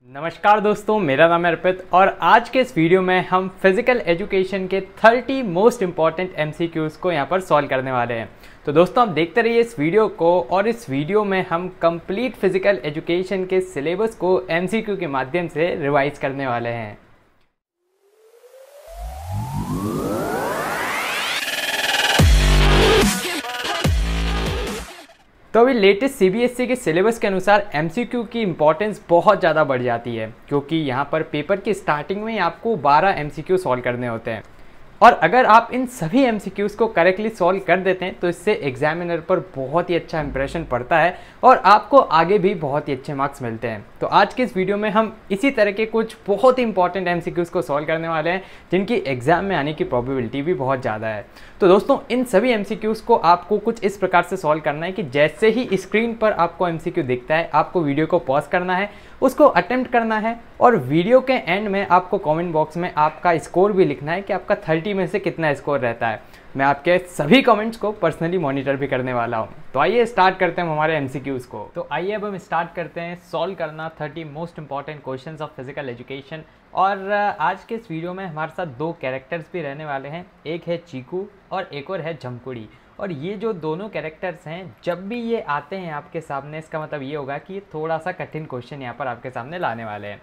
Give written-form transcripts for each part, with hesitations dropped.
नमस्कार दोस्तों, मेरा नाम है अर्पित और आज के इस वीडियो में हम फिजिकल एजुकेशन के 30 मोस्ट इम्पॉर्टेंट एमसीक्यूज़ को यहाँ पर सॉल्व करने वाले हैं। तो दोस्तों आप देखते रहिए इस वीडियो को और इस वीडियो में हम कंप्लीट फिजिकल एजुकेशन के सिलेबस को एमसीक्यू के माध्यम से रिवाइज करने वाले हैं। तो अभी लेटेस्ट सीबीएसई के सिलेबस के अनुसार एमसीक्यू की इंपॉर्टेंस बहुत ज़्यादा बढ़ जाती है, क्योंकि यहाँ पर पेपर की स्टार्टिंग में ही आपको 12 एमसीक्यू सॉल्व करने होते हैं और अगर आप इन सभी एमसीक्यूज़ को करेक्टली सॉल्व कर देते हैं तो इससे एग्जामिनर पर बहुत ही अच्छा इंप्रेशन पड़ता है और आपको आगे भी बहुत ही अच्छे मार्क्स मिलते हैं। तो आज के इस वीडियो में हम इसी तरह के कुछ बहुत ही इंपॉर्टेंट एमसीक्यूज़ को सॉल्व करने वाले हैं जिनकी एग्जाम में आने की प्रोबेबिलिटी भी बहुत ज़्यादा है। तो दोस्तों इन सभी एमसीक्यूज़ को आपको कुछ इस प्रकार से सॉल्व करना है कि जैसे ही स्क्रीन पर आपको एमसीक्यू दिखता है आपको वीडियो को पॉज करना है, उसको अटेम्प्ट करना है और वीडियो के एंड में आपको कमेंट बॉक्स में आपका स्कोर भी लिखना है कि आपका 30 में से कितना स्कोर रहता है। मैं आपके सभी कमेंट्स को पर्सनली मॉनिटर भी करने वाला हूं। तो आइए स्टार्ट करते हैं हमारे एमसीक्यूज़ को। तो आइए अब हम स्टार्ट करते हैं सॉल्व करना 30 most important questions of physical education. और आज के इस वीडियो में हमारे साथ दो कैरेक्टर्स भी रहने वाले हैं, एक है चीकू और एक और है झमकुड़ी। और ये जो दोनों कैरेक्टर्स हैं जब भी ये आते हैं आपके सामने इसका मतलब ये होगा कि ये थोड़ा सा कठिन क्वेश्चन यहाँ पर आपके सामने लाने वाले हैं।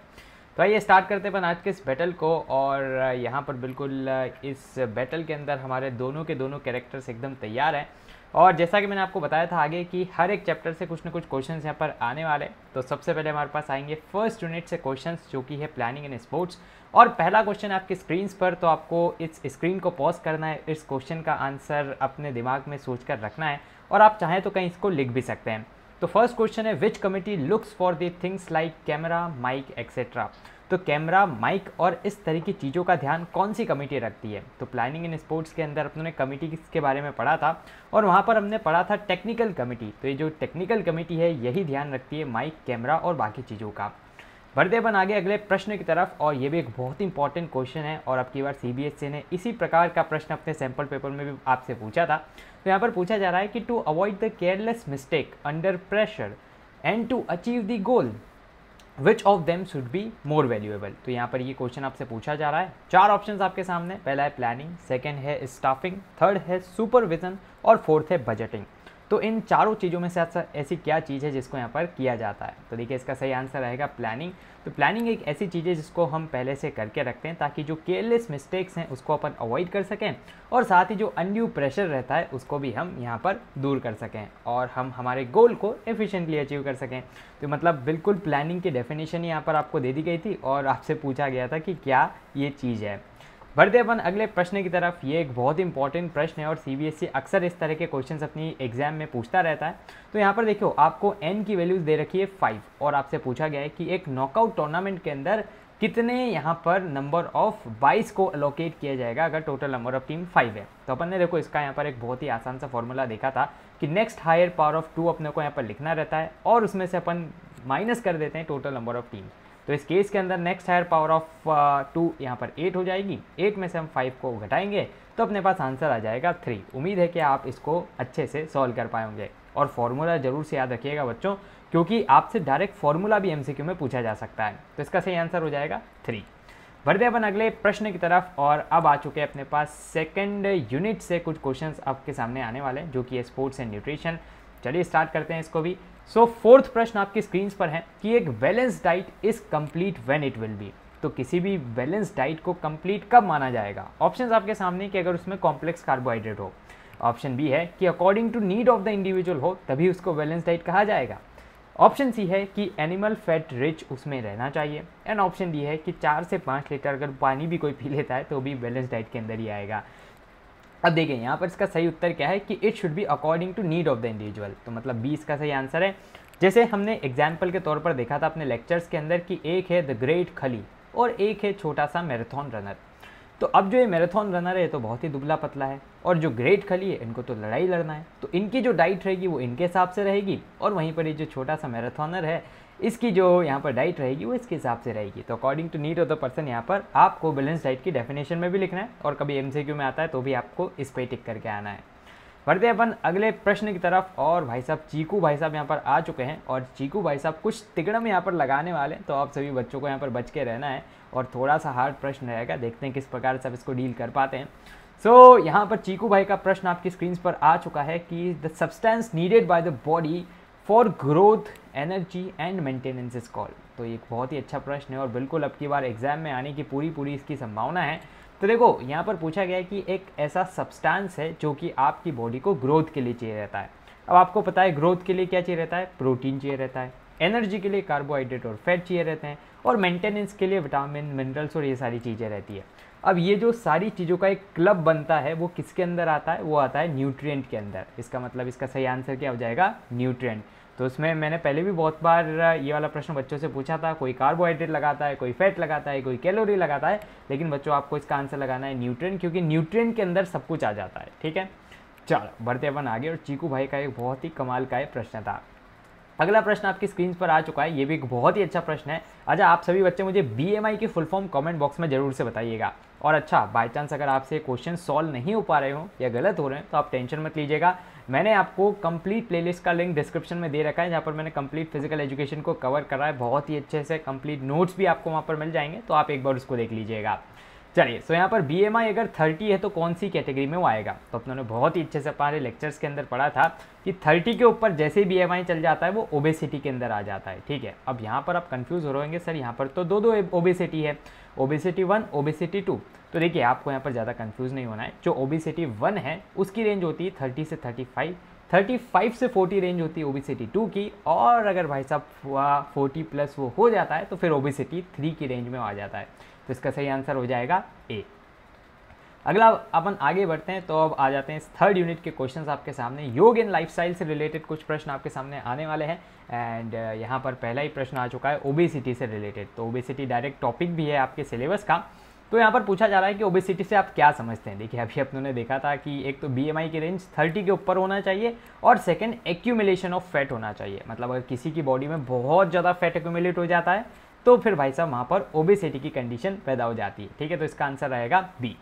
तो आइए स्टार्ट करते हैं अपन आज के इस बैटल को। और यहाँ पर बिल्कुल इस बैटल के अंदर हमारे दोनों के दोनों कैरेक्टर्स एकदम तैयार हैं और जैसा कि मैंने आपको बताया था आगे कि हर एक चैप्टर से कुछ ना कुछ क्वेश्चंस यहाँ पर आने वाले। तो सबसे पहले हमारे पास आएंगे फर्स्ट यूनिट से क्वेश्चंस जो कि है प्लानिंग इन स्पोर्ट्स। और पहला क्वेश्चन आपकी स्क्रीन पर, तो आपको इस स्क्रीन को पॉज करना है, इस क्वेश्चन का आंसर अपने दिमाग में सोच कर रखना है और आप चाहें तो कहीं इसको लिख भी सकते हैं। तो फर्स्ट क्वेश्चन है which committee looks for the things like camera, mic etcetera. तो कैमरा, माइक और इस तरह की चीज़ों का ध्यान कौन सी कमेटी रखती है। तो प्लानिंग इन स्पोर्ट्स के अंदर अपने कमेटी के बारे में पढ़ा था और वहाँ पर हमने पढ़ा था टेक्निकल कमेटी। तो ये जो टेक्निकल कमेटी है यही ध्यान रखती है माइक, कैमरा और बाकी चीज़ों का। बढ़ते अपन आगे अगले प्रश्न की तरफ और ये भी एक बहुत इंपॉर्टेंट क्वेश्चन है और अब की बार सीबीएसई ने इसी प्रकार का प्रश्न अपने सैम्पल पेपर में भी आपसे पूछा था। तो यहाँ पर पूछा जा रहा है कि to avoid the careless mistake under pressure and to achieve the goal which of them should be more valuable. तो यहाँ पर ये क्वेश्चन आपसे पूछा जा रहा है। चार ऑप्शंस आपके सामने, पहला है प्लानिंग, सेकंड है स्टाफिंग, थर्ड है सुपरविजन और फोर्थ है बजटिंग। तो इन चारों चीज़ों में से ऐसी क्या चीज़ है जिसको यहाँ पर किया जाता है। तो देखिए इसका सही आंसर रहेगा प्लानिंग। तो प्लानिंग एक ऐसी चीज़ है जिसको हम पहले से करके रखते हैं ताकि जो केयरलेस मिस्टेक्स हैं उसको अपन अवॉइड कर सकें और साथ ही जो अनड्यू प्रेशर रहता है उसको भी हम यहाँ पर दूर कर सकें और हम हमारे गोल को एफिशिएंटली अचीव कर सकें। तो मतलब बिल्कुल प्लानिंग की डेफिनेशन यहाँ पर आपको दे दी गई थी और आपसे पूछा गया था कि क्या ये चीज़ है। बढ़ते अपन अगले प्रश्न की तरफ। ये एक बहुत इंपॉर्टेंट प्रश्न है और सीबीएसई अक्सर इस तरह के क्वेश्चंस अपनी एग्जाम में पूछता रहता है। तो यहाँ पर देखो आपको एन की वैल्यूज़ दे रखी है 5 और आपसे पूछा गया है कि एक नॉकआउट टूर्नामेंट के अंदर कितने यहाँ पर नंबर ऑफ 22 को अलोकेट किया जाएगा अगर टोटल नंबर ऑफ टीम 5 है। तो अपन ने देखो इसका यहाँ पर एक बहुत ही आसान सा फॉर्मूला देखा था कि नेक्स्ट हायर पावर ऑफ 2 अपने को यहाँ पर लिखना रहता है और उसमें से अपन माइनस कर देते हैं टोटल नंबर ऑफ टीम। तो इस केस के अंदर नेक्स्ट हायर पावर ऑफ 2 यहाँ पर 8 हो जाएगी। 8 में से हम 5 को घटाएंगे तो अपने पास आंसर आ जाएगा 3। उम्मीद है कि आप इसको अच्छे से सॉल्व कर पाएंगे और फॉर्मूला जरूर से याद रखिएगा बच्चों, क्योंकि आपसे डायरेक्ट फॉर्मूला भी एमसीक्यू में पूछा जा सकता है। तो इसका सही आंसर हो जाएगा 3। बढ़ते अपन अगले प्रश्न की तरफ और अब आ चुके हैं अपने पास सेकेंड यूनिट से कुछ क्वेश्चंस आपके सामने आने वाले हैं जो कि है स्पोर्ट्स एंड न्यूट्रिशन। चलिए स्टार्ट करते हैं इसको भी। सो फोर्थ प्रश्न आपकी स्क्रीन पर है कि एक balance diet is complete when it will be. तो किसी भी बैलेंस डाइट को कंप्लीट कब माना जाएगा। ऑप्शंस आपके सामने कि अगर उसमें कॉम्प्लेक्स कार्बोहाइड्रेट हो, ऑप्शन बी है कि according to need of the individual हो तभी उसको बैलेंस डाइट कहा जाएगा, ऑप्शन सी है कि एनिमल फैट रिच उसमें रहना चाहिए एंड ऑप्शन डी है कि 4 से 5 लीटर अगर पानी भी कोई पी लेता है तो भी बैलेंस डाइट के अंदर ही आएगा। अब देखिए यहाँ पर इसका सही उत्तर क्या है कि it should be according to need of the individual. तो मतलब 20 का सही आंसर है। जैसे हमने एग्जाम्पल के तौर पर देखा था अपने लेक्चर्स के अंदर कि एक है द ग्रेट खली और एक है छोटा सा मैराथन रनर। तो अब जो ये मैराथन रनर है तो बहुत ही दुबला पतला है और जो ग्रेट खली है इनको तो लड़ाई लड़ना है, तो इनकी जो डाइट रहेगी वो इनके हिसाब से रहेगी और वहीं पर ये जो छोटा सा मैराथनर है इसकी जो यहाँ पर डाइट रहेगी वो इसके हिसाब से रहेगी। तो according to need of the person यहाँ पर आपको बैलेंस डाइट की डेफिनेशन में भी लिखना है और कभी एमसीक्यू में आता है तो भी आपको इस पर टिक करके आना है। बढ़ते हैं अपन अगले प्रश्न की तरफ। और भाई साहब चीकू भाई साहब यहाँ पर आ चुके हैं और चीकू भाई साहब कुछ तिगड़म यहाँ पर लगाने वाले हैं, तो आप सभी बच्चों को यहाँ पर बच के रहना है और थोड़ा सा हार्ड प्रश्न रहेगा, देखते हैं किस प्रकार से आप इसको डील कर पाते हैं। सो यहाँ पर चीकू भाई का प्रश्न आपकी स्क्रीन पर आ चुका है कि the substance needed by the body for growth energy and maintenance is called. तो ये एक बहुत ही अच्छा प्रश्न है और बिल्कुल अब की बार एग्जाम में आने की पूरी इसकी संभावना है। तो देखो यहाँ पर पूछा गया है कि एक ऐसा सब्सटेंस है जो कि आपकी बॉडी को ग्रोथ के लिए चाहिए रहता है। अब आपको पता है ग्रोथ के लिए क्या चाहिए रहता है, प्रोटीन चाहिए रहता है, एनर्जी के लिए कार्बोहाइड्रेट और फैट चाहिए रहते हैं, और मेंटेनेंस के लिए विटामिन मिनरल्स और ये सारी चीज़ें रहती है। अब ये जो सारी चीज़ों का एक क्लब बनता है वो किसके अंदर आता है, वो आता है न्यूट्रिएंट के अंदर। इसका मतलब इसका सही आंसर क्या हो जाएगा, न्यूट्रिएंट। तो उसमें मैंने पहले भी बहुत बार ये वाला प्रश्न बच्चों से पूछा था, कोई कार्बोहाइड्रेट लगाता है, कोई फैट लगाता है, कोई कैलोरी लगाता है, लेकिन बच्चों आपको इसका आंसर लगाना है न्यूट्रिएंट, क्योंकि न्यूट्रिएंट के अंदर सब कुछ आ जाता है। ठीक है, चलो बढ़ते अपन आगे। और चीकू भाई का एक बहुत ही कमाल का प्रश्न था। अगला प्रश्न आपकी स्क्रीन पर आ चुका है, ये भी एक बहुत ही अच्छा प्रश्न है। अच्छा आप सभी बच्चे मुझे BMI की फुल फॉर्म कमेंट बॉक्स में जरूर से बताइएगा। और अच्छा बाय चांस अगर आपसे क्वेश्चन सॉल्व नहीं हो पा रहे हो या गलत हो रहे हैं तो आप टेंशन मत लीजिएगा, मैंने आपको कंप्लीट प्लेलिस्ट का लिंक डिस्क्रिप्शन में दे रखा है, जहाँ पर मैंने कंप्लीट फिजिकल एजुकेशन को कवर करा है बहुत ही अच्छे से। कंप्लीट नोट्स भी आपको वहाँ पर मिल जाएंगे, तो आप एक बार उसको देख लीजिएगा। चलिए, सो यहाँ पर BMI अगर 30 है तो कौन सी कैटेगरी में वो आएगा। तो अपनों ने बहुत ही अच्छे से हमारे लेक्चर्स के अंदर पढ़ा था कि 30 के ऊपर जैसे ही BMI चल जाता है वो ओबेसिटी के अंदर आ जाता है। ठीक है, अब यहाँ पर आप कंफ्यूज हो रहेंगे, सर यहाँ पर तो दो ओबेसिटी है, ओबेसिटी 1 ओबेसिटी 2। तो देखिए आपको यहाँ पर ज़्यादा कंफ्यूज नहीं होना है। जो ओबेसिटी 1 है उसकी रेंज होती है 30 से 35, 35 से 40 रेंज होती है ओबेसिटी 2 की, और अगर भाई साहब 40 प्लस वो हो जाता है तो फिर ओबेसिटी 3 की रेंज में आ जाता है। तो इसका सही आंसर हो जाएगा ए। अगला अपन आगे बढ़ते हैं, तो अब आ जाते हैं इस थर्ड यूनिट के क्वेश्चंस आपके सामने। योग एंड लाइफस्टाइल से रिलेटेड कुछ प्रश्न आपके सामने आने वाले हैं। एंड यहाँ पर पहला ही प्रश्न आ चुका है ओबेसिटी से रिलेटेड। तो ओबेसिटी डायरेक्ट टॉपिक भी है आपके सिलेबस का। तो यहाँ पर पूछा जा रहा है कि ओबेसिटी से आप क्या समझते हैं। देखिए अभी अपनों ने देखा था कि एक तो BMI की रेंज 30 के ऊपर होना चाहिए, और सेकंड एक्यूमुलेशन ऑफ फैट होना चाहिए। मतलब अगर किसी की बॉडी में बहुत ज़्यादा फैट एक्यूमुलेट हो जाता है तो फिर भाई साहब वहाँ पर ओबेसिटी की कंडीशन पैदा हो जाती है। ठीक है, तो इसका आंसर रहेगा बी।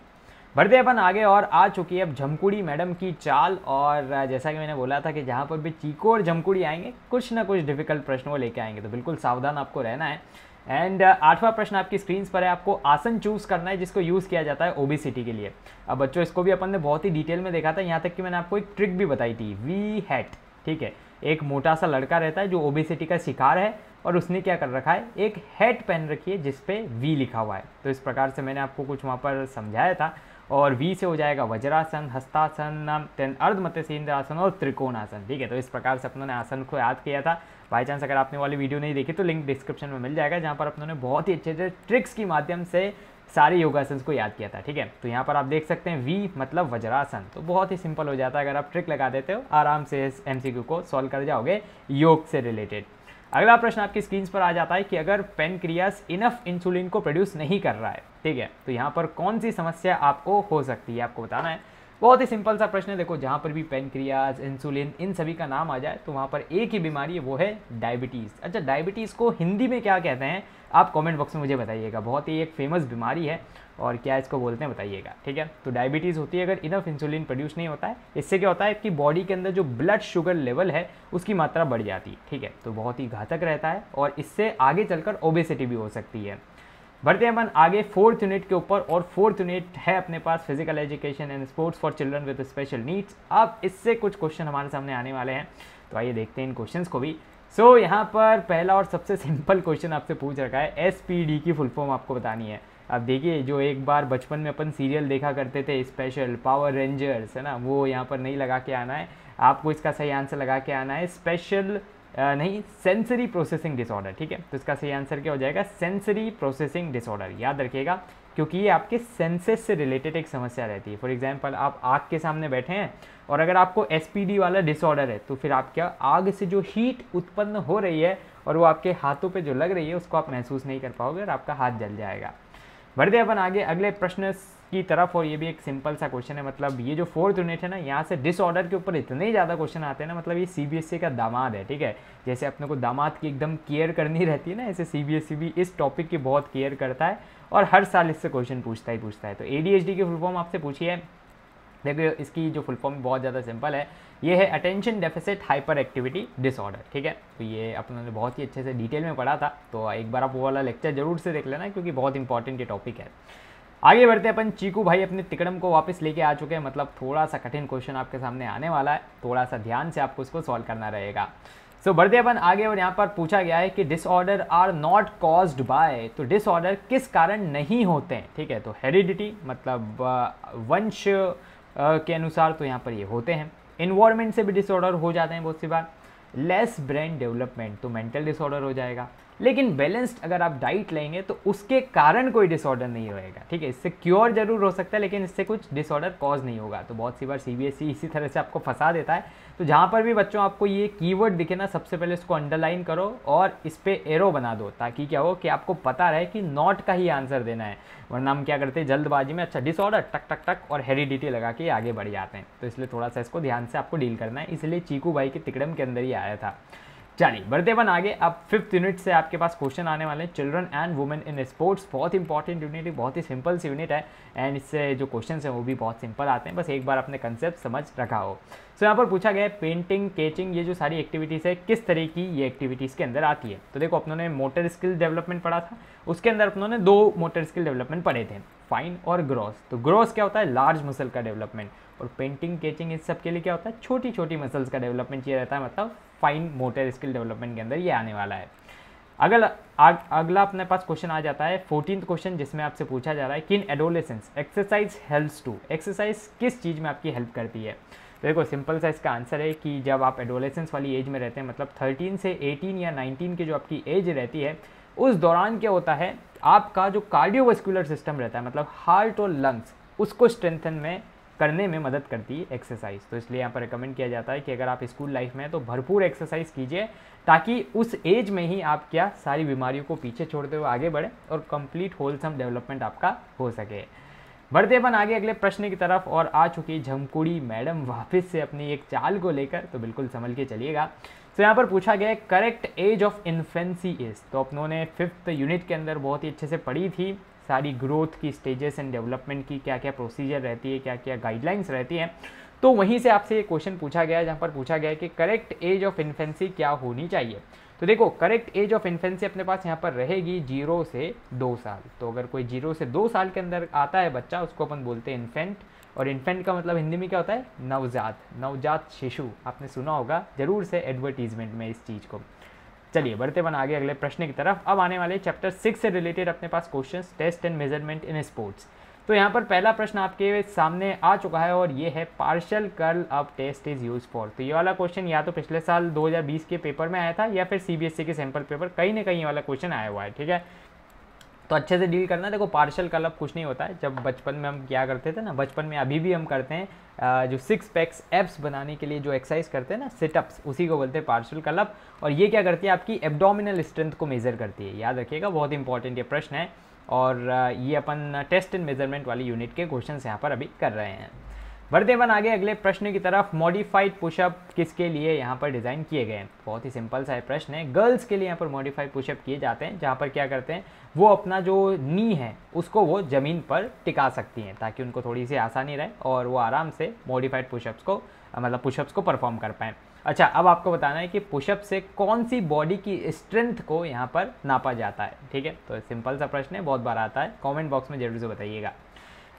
बढ़ते अपन आगे, और आ चुकी है अब झमकुड़ी मैडम की चाल। और जैसा कि मैंने बोला था कि जहाँ पर भी चीकू और झमकुड़ी आएंगे कुछ ना कुछ डिफिकल्ट प्रश्न वो लेके आएंगे, तो बिल्कुल सावधान आपको रहना है। एंड 8वां प्रश्न आपकी स्क्रीन पर है, आपको आसन चूज करना है जिसको यूज़ किया जाता है ओबेसिटी के लिए। अब बच्चों इसको भी अपन ने बहुत ही डिटेल में देखा था, यहाँ तक कि मैंने आपको एक ट्रिक भी बताई थी, वी हैट। ठीक है, एक मोटा सा लड़का रहता है जो ओबेसिटी का शिकार है, और उसने क्या कर रखा है, एक हैट पहन रखी है जिसपे वी लिखा हुआ है। तो इस प्रकार से मैंने आपको कुछ वहाँ पर समझाया था। और वी से हो जाएगा वज्रासन, हस्तासन, देन अर्धमत्स्य आसन और त्रिकोणासन। ठीक है, तो इस प्रकार से अपनों ने आसन को याद किया था। बाई चांस अगर आपने वाली वीडियो नहीं देखी तो लिंक डिस्क्रिप्शन में मिल जाएगा, जहाँ पर अपनों ने बहुत ही अच्छे अच्छे ट्रिक्स की माध्यम से सारे योगासन को याद किया था। ठीक है, तो यहाँ पर आप देख सकते हैं वी मतलब वज्रासन, तो बहुत ही सिंपल हो जाता है। अगर आप ट्रिक लगा देते हो आराम से इस MCQ को सॉल्व कर जाओगे योग से रिलेटेड। अगला प्रश्न आपकी स्क्रीन पर आ जाता है कि अगर पेनक्रियास इनफ इंसुलिन को प्रोड्यूस नहीं कर रहा है, ठीक है, तो यहाँ पर कौन सी समस्या आपको हो सकती है, आपको बताना है। बहुत ही सिंपल सा प्रश्न है। देखो जहाँ पर भी पेनक्रियास, इंसुलिन, इन सभी का नाम आ जाए तो वहाँ पर एक ही बीमारी है, वो है डायबिटीज़। अच्छा, डायबिटीज़ को हिंदी में क्या कहते हैं आप कमेंट बॉक्स में मुझे बताइएगा। बहुत ही एक फेमस बीमारी है, और क्या इसको बोलते हैं बताइएगा। ठीक है, तो डायबिटीज़ होती है अगर इनफ इंसुलिन प्रोड्यूस नहीं होता है। इससे क्या होता है कि बॉडी के अंदर जो ब्लड शुगर लेवल है उसकी मात्रा बढ़ जाती है। ठीक है, तो बहुत ही घातक रहता है, और इससे आगे चलकर ओबेसिटी भी हो सकती है। बढ़ते हैं अपन आगे 4th यूनिट के ऊपर, और 4th यूनिट है अपने पास physical education and sports for children with special needs. अब इससे कुछ क्वेश्चन हमारे सामने आने वाले हैं, तो आइए देखते हैं इन क्वेश्चंस को भी। सो यहाँ पर पहला और सबसे सिंपल क्वेश्चन आपसे पूछ रखा है, SPD की फुल फॉर्म आपको बतानी है। अब देखिए, जो एक बार बचपन में अपन सीरियल देखा करते थे स्पेशल पावर रेंजर्स, है ना, वो यहाँ पर नहीं लगा के आना है आपको, इसका सही आंसर लगा के आना है स्पेशल नहीं, सेंसरी प्रोसेसिंग डिसऑर्डर। ठीक है, तो इसका सही आंसर क्या हो जाएगा, सेंसरी प्रोसेसिंग डिसऑर्डर। याद रखिएगा, क्योंकि ये आपके सेंसेस से रिलेटेड एक समस्या रहती है। फॉर एग्जांपल, आप आग के सामने बैठे हैं और अगर आपको SPD वाला डिसऑर्डर है, तो फिर आप क्या, आग से जो हीट उत्पन्न हो रही है और वो आपके हाथों पे जो लग रही है उसको आप महसूस नहीं कर पाओगे और आपका हाथ जल जाएगा। बढ़ते अपन आगे अगले प्रश्न की तरफ, और ये भी एक सिंपल सा क्वेश्चन है। मतलब ये जो 4th यूनिट है ना, यहाँ से डिसऑर्डर के ऊपर इतने ज़्यादा क्वेश्चन आते हैं ना, मतलब ये CBSE का दामाद है। ठीक है, जैसे अपने को दामाद की एकदम केयर करनी रहती है ना, ऐसे CBSE भी इस टॉपिक की बहुत केयर करता है और हर साल इससे क्वेश्चन पूछता है। तो ADHD की फुल फॉर्म आपसे पूछी है, देखिए इसकी जो फुल फॉर्म बहुत ज़्यादा सिंपल है, ये है attention deficit hyper activity disorder. ठीक है, तो ये अपनों ने बहुत ही अच्छे से डिटेल में पढ़ा था, तो एक बार आप वो वाला लेक्चर जरूर से देख लेना क्योंकि बहुत इंपॉर्टेंट ये टॉपिक है। आगे बढ़ते हैं अपन। चीकू भाई अपने तिकड़म को वापस लेके आ चुके हैं, मतलब थोड़ा सा कठिन क्वेश्चन आपके सामने आने वाला है, थोड़ा सा ध्यान से आपको उसको सॉल्व करना रहेगा। सो बढ़ते अपन आगे, और यहाँ पर पूछा गया है कि disorder are not caused by, तो डिसऑर्डर किस कारण नहीं होते हैं। ठीक है, तो हेरिडिटी मतलब वंश के अनुसार तो यहाँ पर ये होते हैं। इन्वायरमेंट से भी डिसऑर्डर हो जाते हैं बहुत सी बार। लेस ब्रेन डेवलपमेंट तो मेंटल डिसऑर्डर हो जाएगा। लेकिन बैलेंस्ड अगर आप डाइट लेंगे तो उसके कारण कोई डिसऑर्डर नहीं होएगा। ठीक है, इससे क्योर जरूर हो सकता है लेकिन इससे कुछ डिसऑर्डर कॉज नहीं होगा। तो बहुत सी बार सीबीएसई इसी तरह से आपको फंसा देता है। तो जहाँ पर भी बच्चों आपको ये कीवर्ड दिखे ना, सबसे पहले इसको अंडरलाइन करो और इस पे एरो बना दो, ताकि क्या हो कि आपको पता रहे कि नॉट का ही आंसर देना है। वरना हम क्या करते हैं जल्दबाजी में, अच्छा डिसऑर्डर टक टक टक और हेरिडिटी लगा के आगे बढ़ जाते हैं। तो इसलिए थोड़ा सा इसको ध्यान से आपको डील करना है, इसलिए चीकू भाई के तिकड़म के अंदर ही आया था। चलिए बढ़ते अपन आगे। अब 5th यूनिट से आपके पास क्वेश्चन आने वाले हैं, children and women in sports. बहुत इंपॉर्टेंट यूनिट, बहुत ही सिंपल सी यूनिट है एंड इससे जो क्वेश्चन हैं वो भी बहुत सिंपल आते हैं, बस एक बार अपने कंसेप्ट समझ रखा हो। सो यहाँ पर पूछा गया है पेंटिंग, केचिंग, ये जो सारी एक्टिविटीज़ है किस तरह की ये एक्टिविटीज़ के अंदर आती है। तो देखो अपनों ने मोटर स्किल डेवलपमेंट पढ़ा था, उसके अंदर अपनों ने 2 मोटर स्किल डेवलपमेंट पढ़े थे, फाइन और ग्रॉस। तो ग्रॉस क्या होता है, लार्ज मसल का डेवलपमेंट, और पेंटिंग, केचिंग इस सब के लिए क्या होता है, छोटी छोटी मसल्स का डेवलपमेंट ये रहता है, मतलब फाइन मोटर स्किल डेवलपमेंट के अंदर ये आने वाला है। अगला अपने पास क्वेश्चन आ जाता है 14th क्वेश्चन, जिसमें आपसे पूछा जा रहा है कि in adolescence exercise helps to, exercise किस चीज़ में आपकी हेल्प करती है। तो देखो सिंपल सा इसका आंसर है कि जब आप एडोलेसेंस वाली एज में रहते हैं, मतलब 13 से 18 या 19 की जो आपकी एज रहती है, उस दौरान क्या होता है आपका जो कार्डियोवास्कुलर सिस्टम रहता है, मतलब हार्ट और लंग्स, उसको स्ट्रेंथन में करने में मदद करती है एक्सरसाइज। तो इसलिए यहाँ पर रिकमेंड किया जाता है कि अगर आप स्कूल लाइफ में हैं तो भरपूर एक्सरसाइज कीजिए, ताकि उस एज में ही आप क्या सारी बीमारियों को पीछे छोड़ते हुए आगे बढ़े और कंप्लीट होलसम डेवलपमेंट आपका हो सके। बढ़ते अपन आगे अगले प्रश्न की तरफ, और आ चुकी झमकुड़ी मैडम वापस से अपनी एक चाल को लेकर, तो बिल्कुल संभल के चलिएगा। तो यहाँ पर पूछा गया है correct age of infancy is. तो अपनों ने 5th यूनिट के अंदर बहुत ही अच्छे से पढ़ी थी सारी ग्रोथ की स्टेजेस एंड डेवलपमेंट की, क्या क्या प्रोसीजर रहती है, क्या क्या गाइडलाइंस रहती हैं। तो वहीं से आपसे ये क्वेश्चन पूछा गया है, जहाँ पर पूछा गया है कि करेक्ट एज ऑफ इन्फेंसी क्या होनी चाहिए। तो देखो करेक्ट एज ऑफ इन्फेंसी अपने पास यहाँ पर रहेगी 0 से 2 साल। तो अगर कोई 0 से 2 साल के अंदर आता है बच्चा, उसको अपन बोलते हैं इन्फेंट। और इन्फेंट का मतलब हिंदी में क्या होता है, नवजात, नवजात शिशु। आपने सुना होगा जरूर से एडवर्टीजमेंट में इस चीज़ को। चलिए बढ़ते बन आगे अगले प्रश्न की तरफ। अब आने वाले चैप्टर 6 से रिलेटेड अपने पास questions, test and measurement in sports. तो यहाँ पर पहला प्रश्न आपके सामने आ चुका है और ये है partial curl up test is use for. तो ये वाला क्वेश्चन या तो पिछले साल 2020 के पेपर में आया था या फिर सीबीएसई के सैंपल पेपर, कहीं ना कहीं वाला क्वेश्चन आया हुआ है। ठीक है, तो अच्छे से डील करना। देखो पार्शियल कर्ल अप कुछ नहीं होता है, जब बचपन में हम क्या करते थे ना, बचपन में अभी भी हम करते हैं, जो 6 पैक्स एब्स बनाने के लिए जो एक्सरसाइज करते हैं ना, सिटअप्स, उसी को बोलते हैं पार्शियल कर्ल अप। और ये क्या करती है, आपकी एब्डोमिनल स्ट्रेंथ को मेजर करती है। याद रखिएगा, बहुत इंपॉर्टेंट ये प्रश्न है। और ये अपन टेस्ट एंड मेजरमेंट वाली यूनिट के क्वेश्चन यहाँ पर अभी कर रहे हैं। बढ़ते अपन आगे अगले प्रश्न की तरफ। मॉडिफाइड पुशअप किसके लिए यहाँ पर डिज़ाइन किए गए हैं। बहुत ही सिंपल सा प्रश्न है। गर्ल्स के लिए यहाँ पर मॉडिफाइड पुशअप किए जाते हैं, जहाँ पर क्या करते हैं वो अपना जो नी है उसको वो ज़मीन पर टिका सकती हैं, ताकि उनको थोड़ी सी आसानी रहे और वो आराम से मॉडिफाइड पुशअप्स को, मतलब पुशअप्स को परफॉर्म कर पाएँ। अच्छा, अब आपको बताना है कि पुशअप से कौन सी बॉडी की स्ट्रेंथ को यहाँ पर नापा जाता है। ठीक है, तो सिंपल सा प्रश्न है, बहुत बार आता है, कमेंट बॉक्स में जरूर से बताइएगा।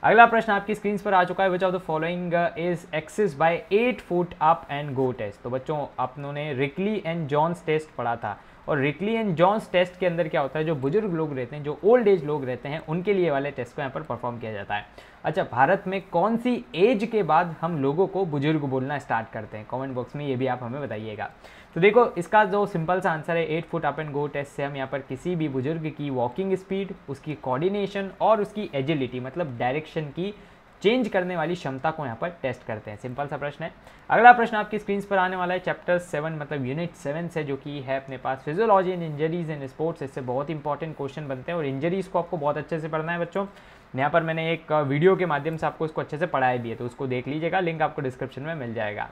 अगला प्रश्न आपकी स्क्रीन पर आ चुका है। Which of the following is access by 8 foot up and go test. तो बच्चों आपने रिकली एंड जॉन्स टेस्ट पढ़ा था, और रिकली एंड जॉन्स टेस्ट के अंदर क्या होता है, जो बुजुर्ग लोग रहते हैं, जो ओल्ड एज लोग रहते हैं, उनके लिए वाले टेस्ट को यहाँ पर परफॉर्म किया जाता है। अच्छा, भारत में कौन सी एज के बाद हम लोगों को बुजुर्ग बोलना स्टार्ट करते हैं, कमेंट बॉक्स में ये भी आप हमें बताइएगा। तो देखो इसका जो सिंपल सा आंसर है 8 foot up and go test से हम यहाँ पर किसी भी बुजुर्ग की वॉकिंग स्पीड, उसकी कोऑर्डिनेशन और उसकी एजिलिटी, मतलब डायरेक्शन की चेंज करने वाली क्षमता को यहाँ पर टेस्ट करते हैं। सिंपल सा प्रश्न है। अगला प्रश्न आपकी स्क्रीन पर आने वाला है चैप्टर 7 मतलब यूनिट 7 से, जो कि है अपने पास physiology and injuries in sports. इससे बहुत इंपॉर्टेंट क्वेश्चन बनते हैं और इंजरीज को आपको बहुत अच्छे से पढ़ना है बच्चों। यहाँ पर मैंने एक वीडियो के माध्यम से आपको इसको अच्छे से पढ़ाया भी है, तो उसको देख लीजिएगा, लिंक आपको डिस्क्रिप्शन में मिल जाएगा।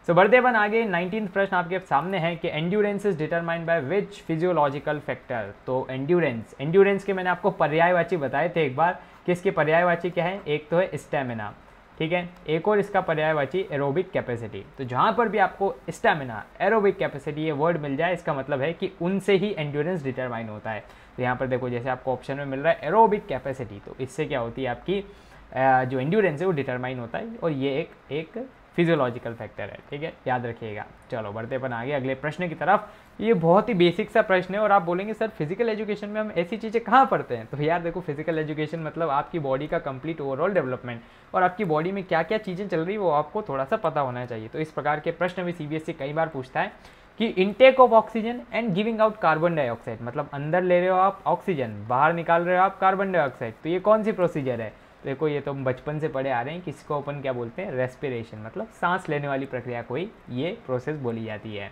सो बढ़ते अपन आगे। 19th प्रश्न आपके सामने है कि endurance is determined by which physiological factor. तो एंड्योरेंस के मैंने आपको पर्यायवाची बताए थे एक बार कि इसके पर्यायवाची क्या है। एक तो है स्टेमिना, ठीक है। एक और इसका पर्यायवाची एरोबिक कैपेसिटी। तो जहाँ पर भी आपको स्टैमिना, एरोबिक कैपेसिटी ये वर्ड मिल जाए, इसका मतलब है कि उनसे ही एंड्योरेंस डिटरमाइन होता है। तो यहाँ पर देखो जैसे आपको ऑप्शन में मिल रहा है एरोबिक कैपेसिटी, तो इससे क्या होती है आपकी जो एंड्योरेंस है वो डिटरमाइन होता है, और ये एक फिजियोलॉजिकल फैक्टर है, ठीक है, याद रखिएगा। चलो बढ़ते अपन आगे अगले प्रश्न की तरफ। ये बहुत ही बेसिक सा प्रश्न है और आप बोलेंगे सर फिजिकल एजुकेशन में हम ऐसी चीज़ें कहाँ पढ़ते हैं। तो यार देखो, फिजिकल एजुकेशन मतलब आपकी बॉडी का कंप्लीट ओवरऑल डेवलपमेंट, और आपकी बॉडी में क्या क्या चीज़ें चल रही है वो आपको थोड़ा सा पता होना चाहिए। तो इस प्रकार के प्रश्न भी सीबीएसई कई बार पूछता है कि intake of oxygen and giving out carbon dioxide, मतलब अंदर ले रहे हो आप ऑक्सीजन, बाहर निकाल रहे हो आप कार्बन डाइऑक्साइड, तो ये कौन सी प्रोसीजर है। देखो ये तो हम बचपन से पढ़े आ रहे हैं कि इसको अपन क्या बोलते हैं, रेस्पिरेशन, मतलब सांस लेने वाली प्रक्रिया को ही ये प्रोसेस बोली जाती है।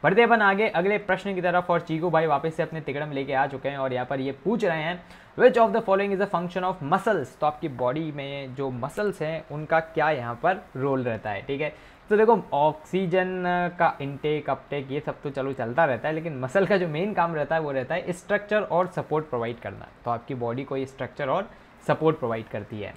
बढ़ते अपन आगे अगले प्रश्न की तरफ, और चीकू भाई वापस से अपने तिकड़म लेके आ चुके हैं और यहाँ पर ये पूछ रहे हैं विच of the following is a function of muscles. तो आपकी बॉडी में जो मसल्स हैं उनका क्या यहाँ पर रोल रहता है, ठीक है। तो देखो ऑक्सीजन का इनटेक अपटेक ये सब तो चलो चलता रहता है, लेकिन मसल का जो मेन काम रहता है वो रहता है स्ट्रक्चर और सपोर्ट प्रोवाइड करना। तो आपकी बॉडी को ये स्ट्रक्चर और सपोर्ट प्रोवाइड करती है।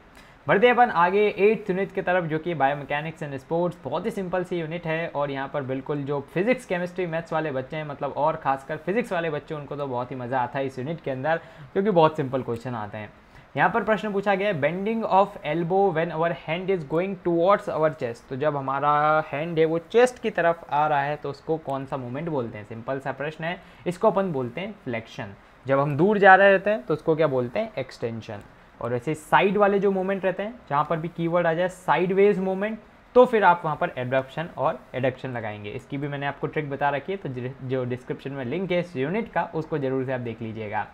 बढ़ते अपन आगे 8th यूनिट की तरफ, जो कि बायोमैकेनिक्स एंड स्पोर्ट्स, बहुत ही सिंपल सी यूनिट है। और यहाँ पर बिल्कुल जो फिजिक्स केमिस्ट्री मैथ्स वाले बच्चे हैं, मतलब और खासकर फिजिक्स वाले बच्चे, उनको तो बहुत ही मज़ा आता है इस यूनिट के अंदर, क्योंकि बहुत सिंपल क्वेश्चन आते हैं। यहाँ पर प्रश्न पूछा गया है bending of elbow when our hand is going towards our chest. तो जब हमारा हैंड है वो चेस्ट की तरफ आ रहा है तो उसको कौन सा मूवमेंट बोलते हैं। सिंपल सा प्रश्न है, इसको अपन बोलते हैं फ्लेक्शन। जब हम दूर जा रहे रहते हैं तो उसको क्या बोलते हैं, एक्सटेंशन। और वैसे साइड वाले जो मूवमेंट रहते हैं, जहाँ पर भी कीवर्ड आ जाए साइडवेज मूवमेंट, तो फिर आप वहाँ पर एडप्शन और एडक्शन लगाएंगे। इसकी भी मैंने आपको ट्रिक बता रखी है, तो जो डिस्क्रिप्शन में लिंक है इस यूनिट का, उसको जरूर से आप देख लीजिएगा।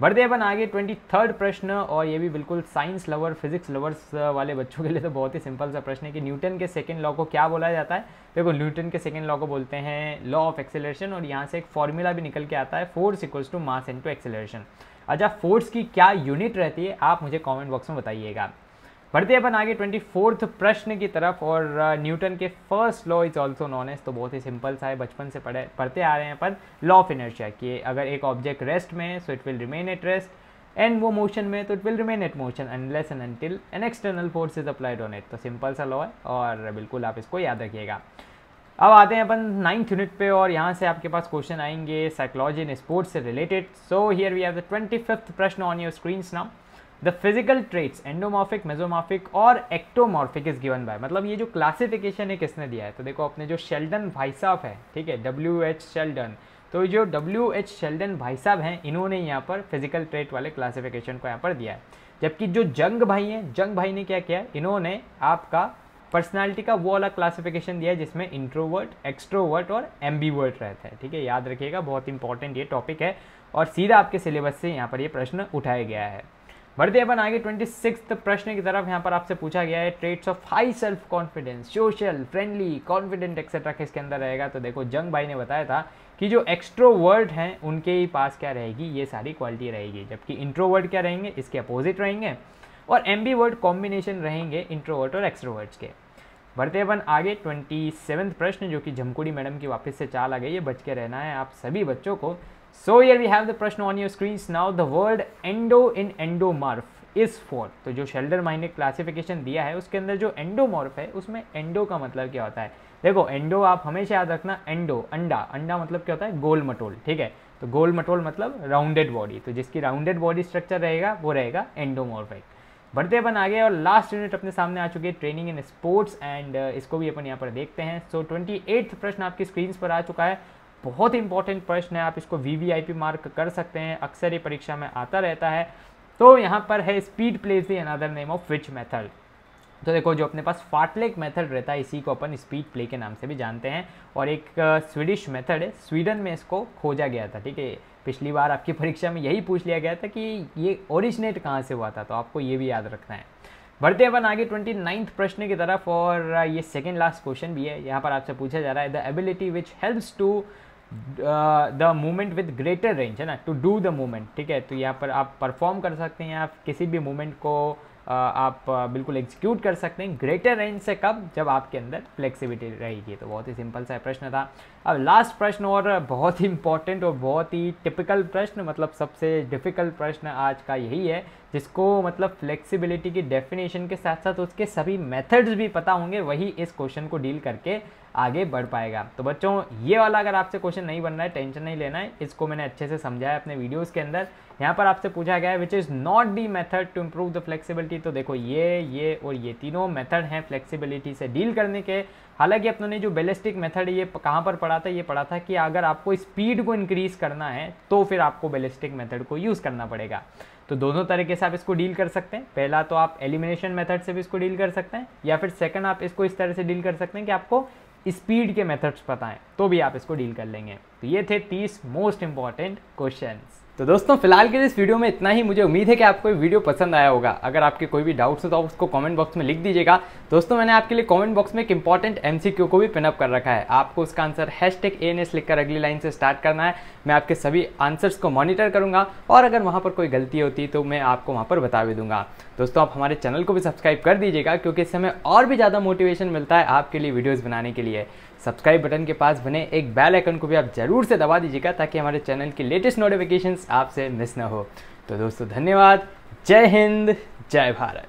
बढ़ते अपन आगे 23rd प्रश्न, और ये भी बिल्कुल साइंस लवर, फिजिक्स लवर्स वाले बच्चों के लिए तो बहुत ही सिंपल सा प्रश्न है कि न्यूटन के सेकेंड लॉ को क्या बोला जाता है। देखो न्यूटन के सेकेंड लॉ को बोलते हैं लॉ ऑफ एक्सेलरेशन, और यहाँ से एक फॉर्मूला भी निकल के आता है, force equals to mass into acceleration. अच्छा, फोर्स की क्या यूनिट रहती है आप मुझे कमेंट बॉक्स में बताइएगा। बढ़ते अपन आगे 24th प्रश्न की तरफ, और न्यूटन के first law is also known as, तो बहुत ही सिंपल सा है, बचपन से पढ़ते आ रहे हैं अपन, लॉ ऑफ इनर्शिया, कि अगर एक ऑब्जेक्ट रेस्ट में है so it will remain at rest, and वो मोशन में तो it will remain at motion unless and until an external force is applied on it. तो सिंपल सा लॉ है और बिल्कुल आप इसको याद रखिएगा। अब आते हैं अपन 9th यूनिट पे, और यहाँ से आपके पास क्वेश्चन आएंगे साइकोलॉजी एंड स्पोर्ट्स से related. So here we have the 25th प्रश्न on your screens now. The physical traits endomorphic, mesomorphic और एक्टोमॉर्फिक इज गिवन बाय, मतलब ये जो क्लासिफिकेशन है किसने दिया है। तो देखो अपने जो शेल्डन भाई साहब है, ठीक है, WH शेल्डन, तो जो WH शेल्डन भाई साहब हैं, इन्होंने यहाँ पर फिजिकल ट्रेट वाले क्लासिफिकेशन को यहाँ पर दिया है। जबकि जो जंग भाई हैं, जंग भाई ने क्या किया, इन्होंने आपका पर्सनालिटी का वो वाला क्लासिफिकेशन दिया है जिसमें इंट्रोवर्ट, एक्सट्रोवर्ट और एम्बीवर्ट रहता है, ठीक है, याद रखिएगा, बहुत इंपॉर्टेंट ये टॉपिक है और सीधा आपके सिलेबस से यहाँ पर ये प्रश्न उठाया गया है। बढ़ते अपन आगे 26th प्रश्न की तरफ। यहाँ पर आपसे पूछा गया है traits of high self confidence, social, friendly, confident etcetera किसके अंदर रहेगा। तो देखो जंग भाई ने बताया था कि जो एक्सट्रोवर्ट हैं उनके ही पास क्या रहेगी, ये सारी क्वालिटी रहेगी, जबकि इंट्रोवर्ट क्या रहेंगे, इसके अपोजिट रहेंगे, और एम्बीवर्ट कॉम्बिनेशन रहेंगे इंट्रोवर्ट और एक्सट्रोवर्ट्स के। बढ़ते अपन आगे 27th प्रश्न, जो कि झमकुड़ी मैडम की वापस से चाल आ गई है, बच के रहना है आप सभी बच्चों को। So here we have the प्रश्न on your screens now. The word endo in endomorph is for, तो जो शेल्डन भाई ने क्लासिफिकेशन दिया है उसके अंदर जो एंडोमॉर्फ है उसमें एंडो का मतलब क्या होता है। देखो एंडो आप हमेशा याद रखना, एंडो अंडा, अंडा मतलब क्या होता है, गोल मटोल, ठीक है, तो गोल मटोल मतलब राउंडेड बॉडी, तो जिसकी राउंडेड बॉडी स्ट्रक्चर रहेगा वो रहेगा एंडोमॉर्फिक। बढ़ते अपन आगे, और लास्ट यूनिट अपने सामने आ चुकी है ट्रेनिंग इन स्पोर्ट्स, एंड इसको भी अपन यहाँ पर देखते हैं। सो 28th प्रश्न आपकी स्क्रीन पर आ चुका है, बहुत इंपॉर्टेंट प्रश्न है, आप इसको VVIP मार्क कर सकते हैं, अक्सर ये परीक्षा में आता रहता है। तो यहाँ पर है speed plays the another name of which method. तो देखो जो अपने पास फार्टलेक मेथड रहता है इसी को अपन स्पीड प्ले के नाम से भी जानते हैं, और एक स्वीडिश मेथड है, स्वीडन में इसको खोजा गया था, ठीक है, पिछली बार आपकी परीक्षा में यही पूछ लिया गया था कि ये ओरिजिनेट कहाँ से हुआ था, तो आपको ये भी याद रखना है। बढ़ते अपन आगे 29th प्रश्न की तरफ, और ये सेकेंड लास्ट क्वेश्चन भी है। यहाँ पर आपसे पूछा जा रहा है the ability which helps to the movement with greater range, है ना, टू डू द मूवमेंट, ठीक है, तो यहाँ पर आप परफॉर्म कर सकते हैं, आप किसी भी मूवमेंट को आप बिल्कुल एग्जीक्यूट कर सकते हैं। ग्रेटर रेंज से कब? जब आपके अंदर फ्लेक्सिबिलिटी रहेगी। तो बहुत ही सिंपल सा प्रश्न था। अब लास्ट प्रश्न, और बहुत ही इंपॉर्टेंट और बहुत ही टिपिकल प्रश्न, मतलब सबसे डिफ़िकल्ट प्रश्न आज का यही है, जिसको मतलब फ्लेक्सिबिलिटी की डेफिनेशन के साथ साथ उसके सभी मेथड्स भी पता होंगे, वही इस क्वेश्चन को डील करके आगे बढ़ पाएगा। तो बच्चों, ये वाला अगर आपसे क्वेश्चन नहीं बन रहा है, टेंशन नहीं लेना है, इसको मैंने अच्छे से समझाया अपने वीडियोस के अंदर। यहाँ पर आपसे पूछा गया है which is not the method to improve the flexibility. तो देखो, ये और ये तीनों मेथड हैं फ्लेक्सिबिलिटी से डील करने के। हालांकि अपनों ने जो बैलिस्टिक मेथड ये कहाँ पर पढ़ा था? ये पढ़ा था कि अगर आपको स्पीड को इंक्रीज करना है तो फिर आपको बैलिस्टिक मेथड को यूज़ करना पड़ेगा। तो दोनों तरीके से आप इसको डील कर सकते हैं। पहला तो आप एलिमिनेशन मेथड से भी इसको डील कर सकते हैं, या फिर सेकंड आप इसको इस तरह से डील कर सकते हैं कि आपको स्पीड के मेथड्स पता है तो भी आप इसको डील कर लेंगे। तो ये थे 30 मोस्ट इंपॉर्टेंट क्वेश्चंस। तो दोस्तों, फिलहाल के इस वीडियो में इतना ही। मुझे उम्मीद है कि आपको ये वीडियो पसंद आया होगा। अगर आपके कोई भी डाउट्स हो तो आप उसको कमेंट बॉक्स में लिख दीजिएगा। दोस्तों, मैंने आपके लिए कमेंट बॉक्स में एक इंपॉर्टेंट एमसीक्यू को भी पिनअप कर रखा है। आपको उसका आंसर #ANS लिखकर अगली लाइन से स्टार्ट करना है। मैं आपके सभी आंसर्स को मॉनिटर करूंगा, और अगर वहाँ पर कोई गलती होती तो मैं आपको वहाँ पर बता भी दूंगा। दोस्तों, आप हमारे चैनल को भी सब्सक्राइब कर दीजिएगा, क्योंकि इससे हमें और भी ज़्यादा मोटिवेशन मिलता है आपके लिए वीडियोज़ बनाने के लिए। सब्सक्राइब बटन के पास बने एक बेल आइकन को भी आप जरूर से दबा दीजिएगा, ताकि हमारे चैनल की लेटेस्ट नोटिफिकेशंस आपसे मिस ना हो। तो दोस्तों, धन्यवाद। जय हिंद, जय भारत।